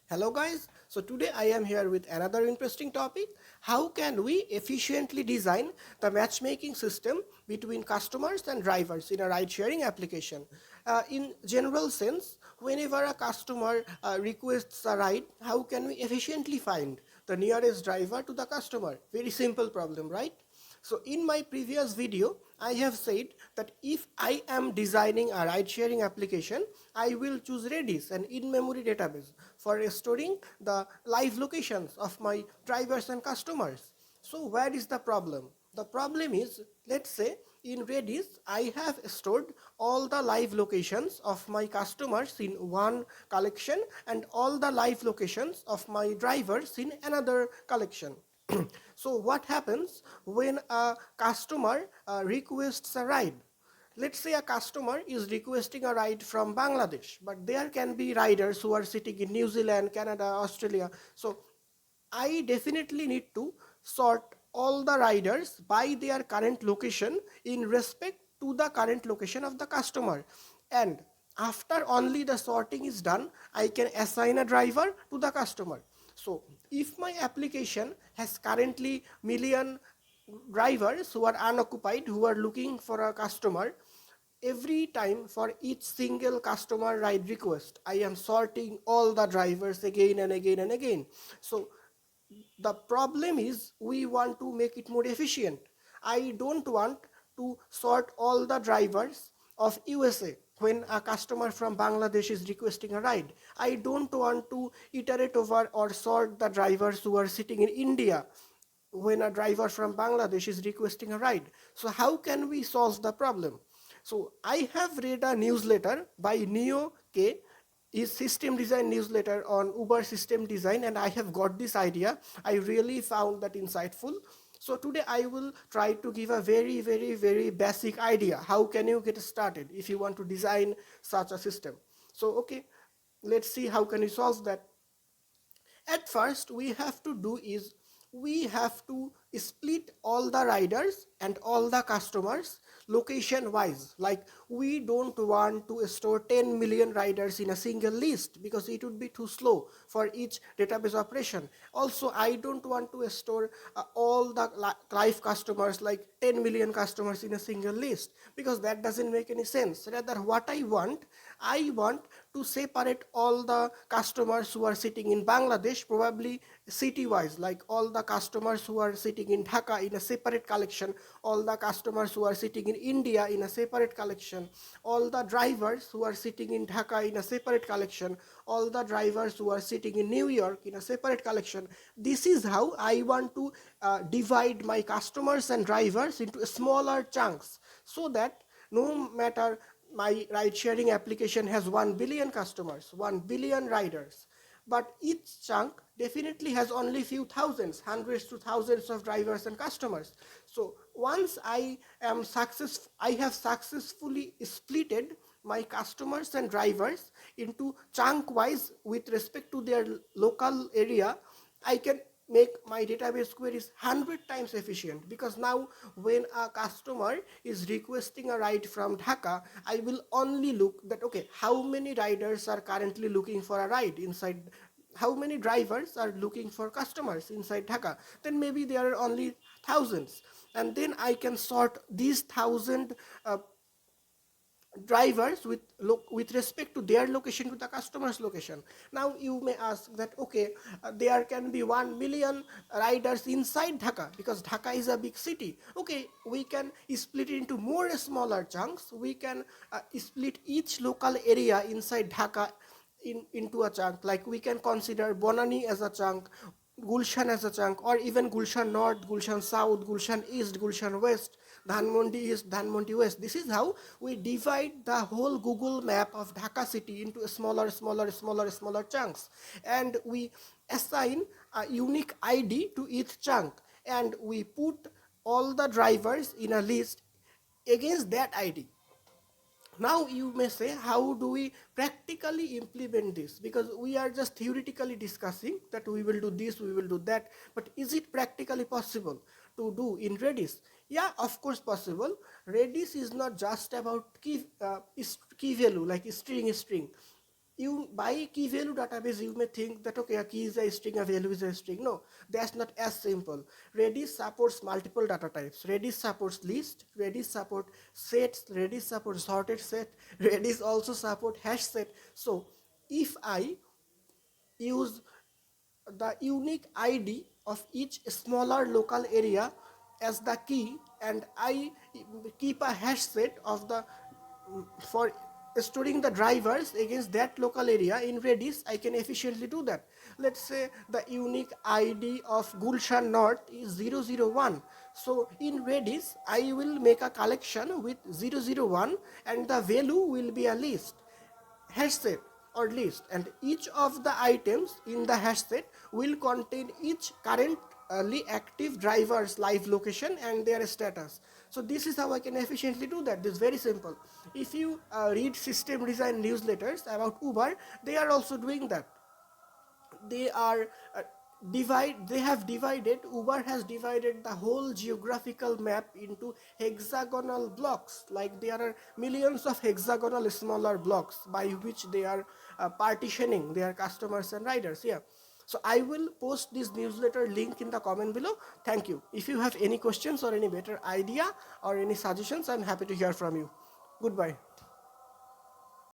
Hello guys, so today I am here with another interesting topic. How can we efficiently design the matchmaking system between customers and drivers in a ride sharing application? In general sense, whenever a customer requests a ride, how can we efficiently find the nearest driver to the customer? Very simple problem, right? So in my previous video, I have said that if I am designing a ride sharing application, I will choose Redis, an in-memory database for storing the live locations of my drivers and customers. So where is the problem? The problem is, let's say in Redis, I have stored all the live locations of my customers in one collection and all the live locations of my drivers in another collection. So what happens when a customer requests a ride? Let's say a customer is requesting a ride from Bangladesh, but there can be riders who are sitting in New Zealand, Canada, Australia. So I definitely need to sort all the riders by their current location in respect to the current location of the customer. And after only the sorting is done, I can assign a driver to the customer. So if my application has currently million drivers who are unoccupied, who are looking for a customer, every time for each single customer ride request, I am sorting all the drivers again and again and again. So the problem is we want to make it more efficient. I don't want to sort all the drivers of USA when a customer from Bangladesh is requesting a ride. I don't want to iterate over or sort the drivers who are sitting in India when a driver from Bangladesh is requesting a ride. So how can we solve the problem? So I have read a newsletter by Neo K, is system design newsletter on Uber system design, and I have got this idea. I really found that insightful. So today I will try to give a very basic idea. How can you get started if you want to design such a system? So okay, let's see how can we solve that. At first we have to do is we have to split all the riders and all the customers location wise. Like, we don't want to store 10 million riders in a single list because it would be too slow for each database operation. Also, I don't want to store all the live customers, like 10 million customers in a single list, because that doesn't make any sense. Rather, what I want to separate all the customers who are sitting in Bangladesh, probably city wise, like all the customers who are sitting in Dhaka in a separate collection, all the customers who are sitting in India in a separate collection, all the drivers who are sitting in Dhaka in a separate collection, all the drivers who are sitting in New York in a separate collection. This is how I want to divide my customers and drivers into smaller chunks, so that no matter my ride sharing application has 1 billion customers, 1 billion riders, but each chunk definitely has only few thousands, hundreds to thousands of drivers and customers. So once I have successfully splitted my customers and drivers into chunk wise with respect to their local area, I can make my database queries 100 times efficient, because now when a customer is requesting a ride from Dhaka, I will only look that, okay, how many riders are currently looking for a ride inside, how many drivers are looking for customers inside Dhaka. Then maybe there are only thousands, and then I can sort these thousand drivers with respect to their location to the customer's location. Now you may ask that, okay, there can be 1 million riders inside Dhaka because Dhaka is a big city. Okay, we can split it into more smaller chunks. We can split each local area inside Dhaka into a chunk. Like, we can consider Bonani as a chunk, Gulshan as a chunk, or even Gulshan North, Gulshan South, Gulshan East, Gulshan West, Dhanmondi East, Dhanmondi West. This is how we divide the whole Google map of Dhaka city into smaller chunks. And we assign a unique ID to each chunk. And we put all the drivers in a list against that ID. Now you may say, how do we practically implement this? Because we are just theoretically discussing that we will do this, we will do that, but is it practically possible to do in Redis? Yeah, of course possible. Redis is not just about key value, like string. you by key value database, you may think that okay, a key is a string, a value is a string. No, that's not as simple. Redis supports multiple data types. Redis supports list, Redis support sets, Redis supports sorted set, Redis also support hash set. So if I use the unique ID of each smaller local area as the key, and I keep a hash set of the for storing the drivers against that local area in Redis, I can efficiently do that. Let's say the unique ID of Gulshan North is 001. So in Redis, I will make a collection with 001 and the value will be a list hash set or list, and each of the items in the hash set will contain each currently active driver's live location and their status. So this is how I can efficiently do that. This is very simple. If you read system design newsletters about Uber, they are also doing that. They are they have divided, Uber has divided the whole geographical map into hexagonal blocks. Like there are millions of hexagonal smaller blocks by which they are partitioning their customers and riders. Yeah, so I will post this newsletter link in the comment below. Thank you. If you have any questions or any better idea or any suggestions, I'm happy to hear from you. Goodbye.